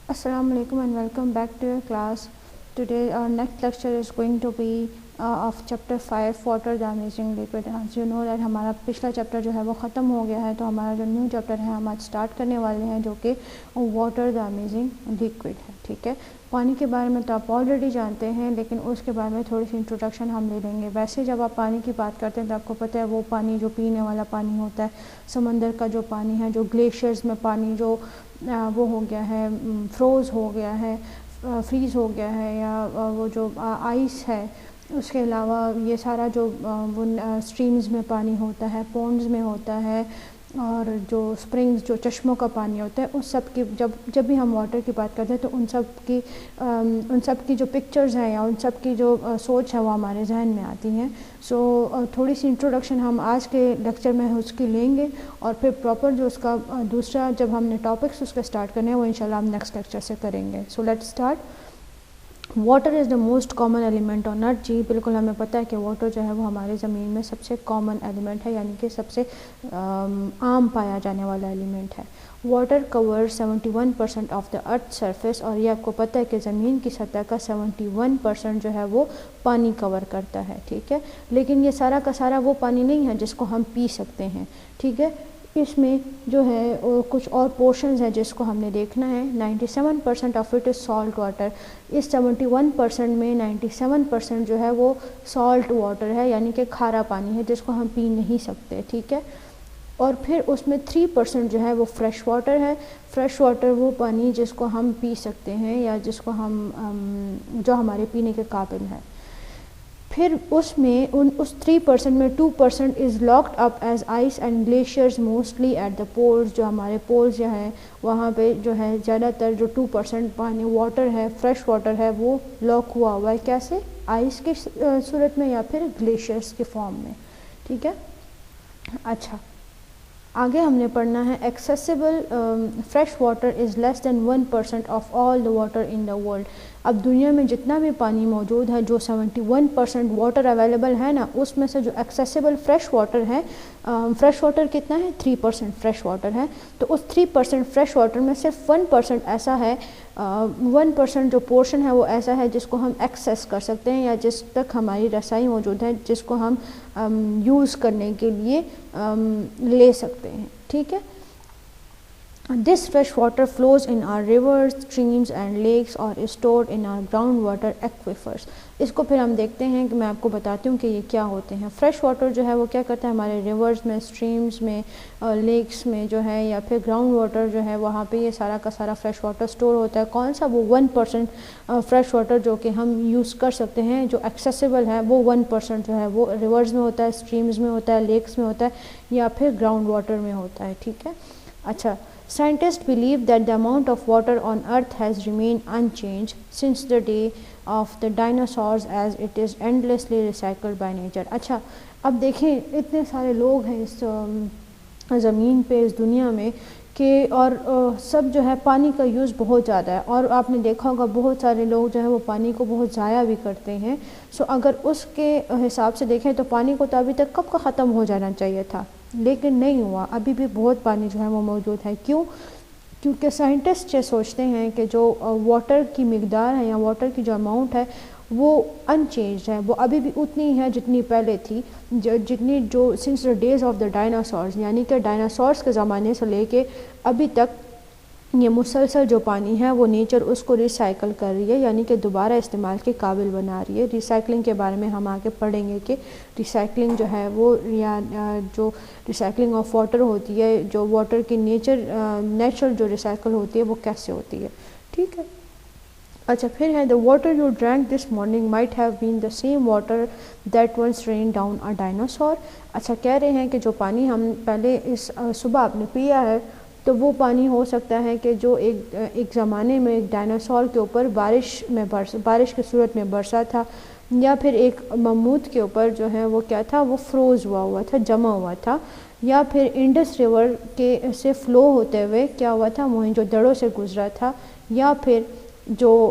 Assalamu alaikum and welcome back to your class. Today our next lecture is going to be of chapter 5 water damaging liquid. As you know that ہمارا پچھلا chapter جو ہے وہ ختم ہو گیا ہے, تو ہمارا جو نیو چیپٹر ہے ہم آج اسٹارٹ کرنے والے ہیں, جو کہ واٹر ڈیمیجنگ لیکوڈ ہے. ٹھیک ہے, پانی کے بارے میں تو آپ آلریڈی جانتے ہیں, لیکن اس کے بارے میں تھوڑی سی انٹروڈکشن ہم لے لیں گے. ویسے جب آپ پانی کی بات کرتے ہیں تو آپ کو پتہ ہے وہ پانی جو پینے والا پانی ہوتا ہے, سمندر کا جو پانی ہے, جو گلیشیئرز میں پانی جو وہ ہو گیا ہے, فروز ہو گیا ہے, فریز ہو گیا ہے, یا وہ جو آئس ہے, اس کے علاوہ یہ سارا جو وہ اسٹریمز میں پانی ہوتا ہے, پونڈز میں ہوتا ہے, اور جو اسپرنگز جو چشموں کا پانی ہوتا ہے, اس سب کی جب بھی ہم واٹر کی بات کرتے ہیں تو ان سب کی جو پکچرز ہیں یا ان سب کی جو سوچ ہے وہ ہمارے ذہن میں آتی ہیں. سو تھوڑی سی انٹروڈکشن ہم آج کے لیکچر میں اس کی لیں گے, اور پھر پراپر جو اس کا دوسرا جب ہم نے ٹاپکس اس کا اسٹارٹ کرنے ہیں وہ انشاءاللہ ہم نیکسٹ لیکچر سے کریں گے. So let start. Water is the most common element on earth. جی بالکل ہمیں پتہ ہے کہ واٹر جو ہے وہ ہمارے زمین میں سب سے کامن ایلیمنٹ ہے, یعنی کہ سب سے عام پایا جانے والا ایلیمنٹ ہے. Water cover 71% of the earth surface, اور یہ آپ کو پتہ ہے کہ زمین کی سطح کا 71% جو ہے وہ پانی کور کرتا ہے. ٹھیک ہے, لیکن یہ سارا کا سارا وہ پانی نہیں ہے جس کو ہم پی سکتے ہیں. ٹھیک ہے, اس میں جو ہے کچھ اور پورشنز ہیں جس کو ہم نے دیکھنا ہے. 97% of it is salt water. اس 71% میں 97% جو ہے وہ سالٹ واٹر ہے, یعنی کہ کھارا پانی ہے جس کو ہم پی نہیں سکتے. ٹھیک ہے, اور پھر اس میں 3% جو ہے وہ فریش واٹر ہے. فریش واٹر وہ پانی جس کو ہم پی سکتے ہیں یا جس کو ہم جو ہمارے پینے کے قابل ہے. پھر اس میں اس 3% میں 2% is locked up as ice and glaciers mostly at the poles. جو ہمارے پولز جو ہیں وہاں پہ جو ہے زیادہ تر جو 2% پانی واٹر ہے, فریش واٹر ہے, وہ لاک ہوا ہے. کیسے؟ آئس کی صورت میں یا پھر گلیشیئرز کے فارم میں. ٹھیک ہے, اچھا آگے ہم نے پڑھنا ہے accessible fresh water is less than 1% of all the water in the world. اب دنیا میں جتنا بھی پانی موجود ہے, جو 71% واٹر اویلیبل ہے نا, اس میں سے جو ایکسیسیبل فریش واٹر ہے, فریش واٹر کتنا ہے؟ 3% فریش واٹر ہے. تو اس 3% فریش واٹر میں صرف 1% ایسا ہے, 1% جو پورشن ہے وہ ایسا ہے جس کو ہم ایکسیس کر سکتے ہیں یا جس تک ہماری رسائی موجود ہے, جس کو ہم یوز کرنے کے لیے لے سکتے ہیں. ٹھیک ہے, This fresh water flows in our rivers, streams and lakes or is stored in our groundwater aquifers. اس کو پھر ہم دیکھتے ہیں کہ میں آپ کو بتاتی ہوں کہ یہ کیا ہوتے ہیں. فریش واٹر جو ہے وہ کیا کرتا ہے, ہمارے ریورز میں, اسٹریمز میں, لیکس میں جو ہے, یا پھر گراؤنڈ واٹر جو ہے وہاں پہ یہ سارا کا سارا فریش واٹر سٹور ہوتا ہے. کون سا؟ وہ 1% فریش واٹر جو کہ ہم یوز کر سکتے ہیں, جو ایکسیسیبل ہے, وہ 1% جو ہے وہ ریورز میں ہوتا ہے, اسٹریمز میں ہوتا ہے, لیکس میں ہوتا ہے, یا پھر گراؤنڈ واٹر میں ہوتا ہے. ٹھیک ہے, اچھا. Scientists believe that the amount of water on earth has remained unchanged since the day of the dinosaurs as it is endlessly recycled by nature. اچھا اب دیکھیں, اتنے سارے لوگ ہیں اس زمین پہ, اس دنیا میں, کہ اور سب جو ہے پانی کا یوز بہت زیادہ ہے, اور آپ نے دیکھا ہوگا بہت سارے لوگ جو ہے وہ پانی کو بہت ضائع بھی کرتے ہیں. سو اگر اس کے حساب سے دیکھیں تو پانی کو تو ابھی تک کب کا ختم ہو جانا چاہیے تھا, لیکن نہیں ہوا. ابھی بھی بہت پانی جو ہے وہ موجود ہے. کیوں؟ کیونکہ سائنٹسٹ یہ سوچتے ہیں کہ جو واٹر کی مقدار ہے یا واٹر کی جو اماؤنٹ ہے وہ ان چینجڈ ہے, وہ ابھی بھی اتنی ہے جتنی پہلے تھی, جتنی جو since the days of the dinosaurs, یعنی کہ ڈائناسورز کے زمانے سے لے کے ابھی تک یہ مسلسل جو پانی ہے وہ نیچر اس کو ریسائیکل کر رہی ہے, یعنی کہ دوبارہ استعمال کے قابل بنا رہی ہے. ریسائیکلنگ کے بارے میں ہم آگے پڑھیں گے کہ ریسائیکلنگ جو ہے وہ, یا جو ریسائیکلنگ آف واٹر ہوتی ہے, جو واٹر کی نیچرل جو ریسائیکل ہوتی ہے وہ کیسے ہوتی ہے. ٹھیک ہے, اچھا پھر ہے the water you drank this morning might have been the same water that once rained down a dinosaur. اچھا کہہ رہے ہیں کہ جو پانی ہم پہلے اس صبح آپ نے پیا ہے تو وہ پانی ہو سکتا ہے کہ جو ایک زمانے میں ایک ڈائناسور کے اوپر بارش کی صورت میں برسا تھا, یا پھر ایک مموت کے اوپر جو ہے وہ کیا تھا, وہ فروز ہوا تھا, جمع ہوا تھا, یا پھر انڈس ریور کے سے فلو ہوتے ہوئے کیا ہوا تھا, موہنجو دڑو سے گزرا تھا, یا پھر جو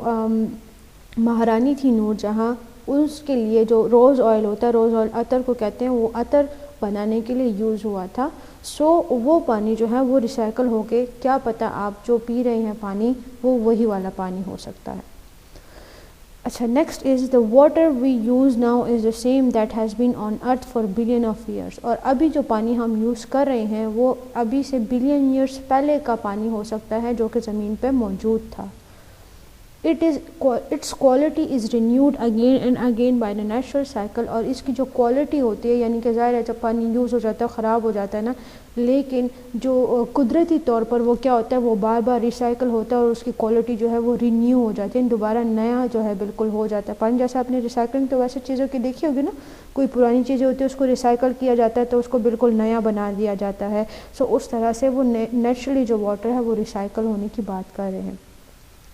مہارانی تھی نور جہاں, اس کے لیے جو روز آئل ہوتا ہے, روز آئل عطر کو کہتے ہیں, وہ عطر بنانے کے لیے یوز ہوا تھا. سو وہ پانی جو ہے وہ ریسائیکل ہو کے کیا پتہ آپ جو پی رہے ہیں پانی وہ وہی والا پانی ہو سکتا ہے. اچھا next is the water we use now is the same that has been on earth for billion of years. اور ابھی جو پانی ہم یوز کر رہے ہیں وہ ابھی سے بلین ایئرس پہلے کا پانی ہو سکتا ہے جو کہ زمین پہ موجود تھا. its quality is renewed again and again by the natural cycle. اور اس کی جو کوالٹی ہوتی ہے یعنی کہ ظاہر ہے جب پانی یوز ہو جاتا ہے خراب ہو جاتا ہے نا, لیکن جو قدرتی طور پر وہ کیا ہوتا ہے وہ بار بار ریسائیکل ہوتا ہے اور اس کی کوالٹی جو ہے وہ رینیو ہو جاتی ہے, دوبارہ نیا جو ہے بالکل ہو جاتا ہے پانی. جیسے آپ نے ریسائیکلنگ تو ویسے چیزوں کی دیکھی ہوگی نا, کوئی پرانی چیزیں ہوتی ہے اس کو ریسائیکل کیا جاتا ہے تو اس کو بالکل نیا بنا دیا جاتا ہے. سو اس طرح سے وہ نیچرلی جو واٹر ہے وہ ریسائیکل ہونے کی بات کر رہے ہیں.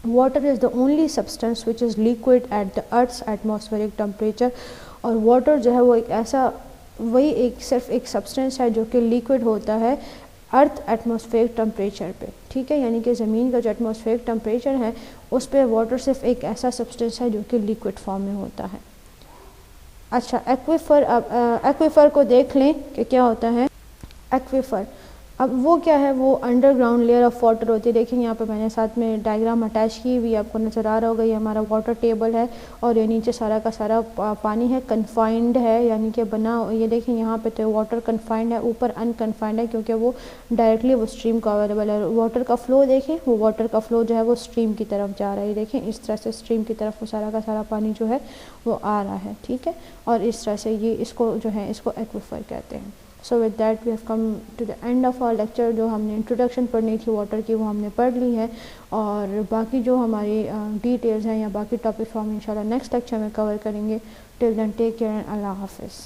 Water is the only substance which is liquid at the earth's atmospheric temperature. اور واٹر جو ہے وہ ایک ایسا صرف ایک سبسٹنس ہے جو کہ لیکوڈ ہوتا ہے ارتھ ایٹماسفیئرک ٹمپریچر پہ, ٹھیک ہے, یعنی کہ زمین کا جو ایٹماسفیئرک ٹمپریچر ہے اس پہ واٹر صرف ایک ایسا سبسٹنس ہے جو کہ لیکوڈ فارم میں ہوتا ہے. اچھا ایکویفر کو دیکھ لیں کہ کیا ہوتا ہے. ایکویفر اب وہ کیا ہے, وہ under ground layer of water ہوتی ہے. دیکھیں یہاں پہ میں نے ساتھ میں ڈائیگرام اٹیچ کی ہوئی, آپ کو نظر آ رہا ہوگا, یہ ہمارا واٹر ٹیبل ہے اور یہ نیچے سارا کا سارا پانی ہے, کنفائنڈ ہے یعنی کہ بنا, یہ دیکھیں یہاں پہ تو واٹر کنفائنڈ ہے, اوپر ان کنفائنڈ ہے کیونکہ وہ ڈائریکٹلی وہ اسٹریم کا اویلیبل ہے. واٹر کا فلو دیکھیں, وہ واٹر کا فلو جو ہے وہ اسٹریم کی طرف جا رہا ہے, دیکھیں اس طرح سے اسٹریم کی طرف وہ سارا کا سارا پانی جو ہے وہ آ رہا ہے, ٹھیک ہے, اور اس طرح سے یہ اس کو جو ہے اس کو ایکویفر کہتے ہیں. So with that we have come to the end of our lecture. جو ہم نے انٹروڈکشن پڑھنی تھی واٹر کی وہ ہم نے پڑھ لی ہے, اور باقی جو ہماری ڈیٹیلز ہیں یا باقی ٹاپکس ہم انشاءاللہ نیکسٹ لیکچر میں کور کریں گے. Till then take care and اللہ حافظ.